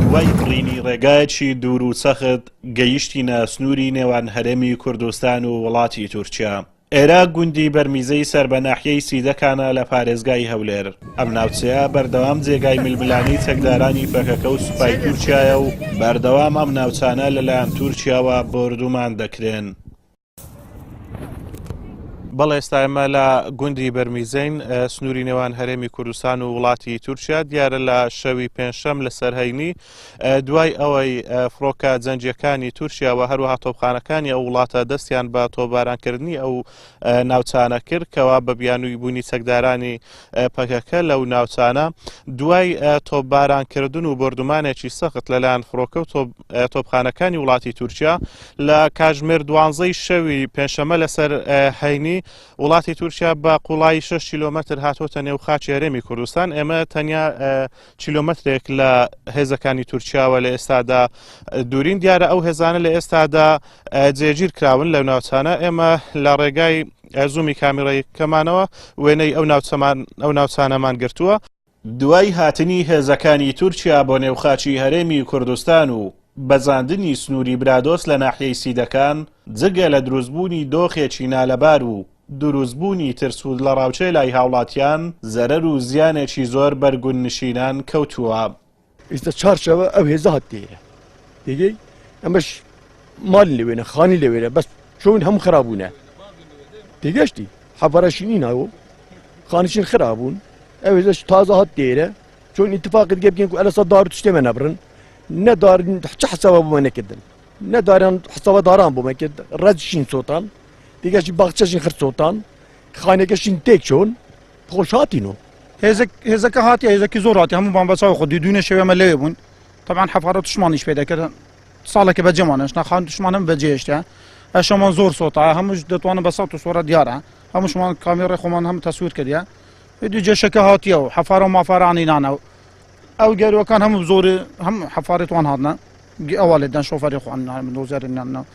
دوای بڕینی ڕێگایەکی دوور و سەخت گەیشتینە سنووری نێوان هەرێمی کوردستان و وڵاتی تورکیا. ئێرە گوندی بەرمیزەی سەر بە ناحیەی سیدەکانە لە پارێزگای هەولێر. ئەم ناوچەیە بەردەوام جێگای ململانی چەکدارانی پەکەکە و سوپای تورکیایە و بەردەوام ئەم ناوچانە لەلایەن تورکیاوە بردومان دەکرێن. بەڵێ ئێستا ئێمە لە گوندی بەرمیزەین سنووری نێوان هەرێمی کوردستان و وڵاتی تورکیا دیارە لە شەوی پێنجشەم لە سەرهەینی دوای ئەوەی فڕۆکە جەنگیەکانی تورکیا و هەروەها تۆپخانەکانی ئەو وڵاتە دەستیان بە تۆپبارانکردنی ئەو ناوچانە کرد کەوا بە بیانووی بوونی چەکدارانی پەکەکە لەو ناوچانە دوای تۆپبارانکردن و بردومانێکی سەخت لەلایەن فڕۆکە و تۆپخانەکانی وڵاتی تورکیا لە کاتژمێر 12 شەوی پێنجشەمە لەسەر هەینی وڵاتی تورکیا بە قوڵایی 6 کیلۆمەتر هاتوۆتە نێو خاچی هەرێمی کوردستان. ئێمە تەنیا کیلۆمەترێک لە هێزەکانی تورکیاوە لە ئێستادا دوورین. دیارە ئەو هێزانە لە ئێستادا جێگیر کراون لەو ناوچانە. ئێمە لە ڕێگای زوومی کامیڕەیەکەمانەوە وێنەی ئەو ناوچانەمان گرتووە. دوای هاتنی هێزەکانی تورکیا بۆ نێوخاچی هەرێمی کوردستان و بەزاندنی سنووری برادۆس لە ناحیەی سیدەکان جگە لە دروستبوونی دۆخێکی نالەبار و دروستبوونی ترسود لە ڕاوچەی لای هاوڵاتیان زەرەر و زیانێکی زۆر بەرگون نشینان کەوتووە. ئێستا چارچەوە ئەو هێزە هات دێرە دێگەی ئەمەش مالی لەوێنە خانی لەوێرە بەس چۆن هەموو خراببوونە تێگەشتی حەفەرەشینی ناوە خانیشین خراببوون ئەو هێزەش تازە هات دێرە چۆن ئیتفاقت گە بکەین ئەلەسا دار و تشتێمە نەبڕن نەدارین چه حسابە بۆمە نەکردن نەداران حسابە داران بۆمە کرد ڕەجشین سۆتان دیگەشی باخچەشین خرد سۆتان خانێکەشین تێک چۆن خۆش هاتینەوە هێزەکە هاتی هێزەکی زۆر هاتی هەموو بەچاو خۆ دوونە شەوێمە لەوێ بوون طبعا حەفارە توشمانیش پێدا کرد ساڵێکە بەجێمانش نەخان توشمانم بەجێشتە ئەشەمان زۆر سۆتا هەمووش دەتوانن بە سەد و سۆرە دیارە هەمووشمان کامیڕێ خۆمان هەموو تەسویر کردە دوو جێشەکە هاتیەوە حەفارە و مافارانی نانەوە ئەو گەروەکان هەموو زۆری هەموو حەفارێتوان هاتنە ئەوە لێدان شۆفەری خۆیان دۆزەرێنانەوە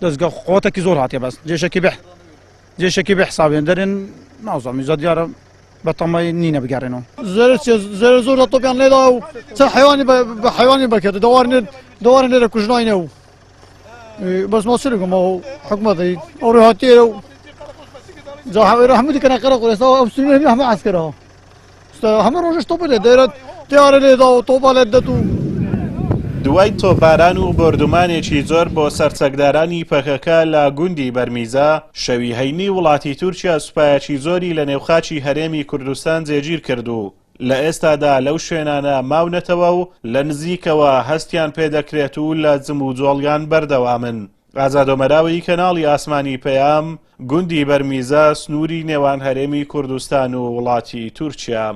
دەستگا خۆتێکی زۆر هاتیە بەس جێشێکی بەحسابێن دەرێن نازانم زۆر دیارە بە تەمای نینە بگەڕێنەوە زۆر زۆر لە تۆپیان لێدا و چەند حیوانی بە حیوانی بەکرد دەوارن لێرە کوژناینە و بەس ماسرێکمەوە حکومەتی ئەوڕێ هاتیێرە و جاهاوێرە هەموو دیکەنە قەرە قورێسەوە ئەو سنوێنی هەموو عەسکەرەوە هەموو ڕۆژش تۆپە لێ دەێرێت دیارە لێدا و تۆپە لێت دەت و دوای تۆپباران و بردومانێکی زۆر بۆ سەرچەکدارانی پەکەکە لە گوندی بەرمیزە شەوی هەینی وڵاتی تورکیا سوپایەکی زۆری لە نێوخاچی هەرێمی کوردستان جێگیر کرد و لە ئێستادا لەو شوێنانە ماونەتەوە و لە نزیکەوە هەستیان پێدەکرێت و لە جم و جۆڵیان بەردەوامن. ئازادۆمەراوی کەناڵی ئاسمانی پەیام گوندی بەرمیزە سنووری نێوان هەرێمی کوردستان و وڵاتی تورکیا.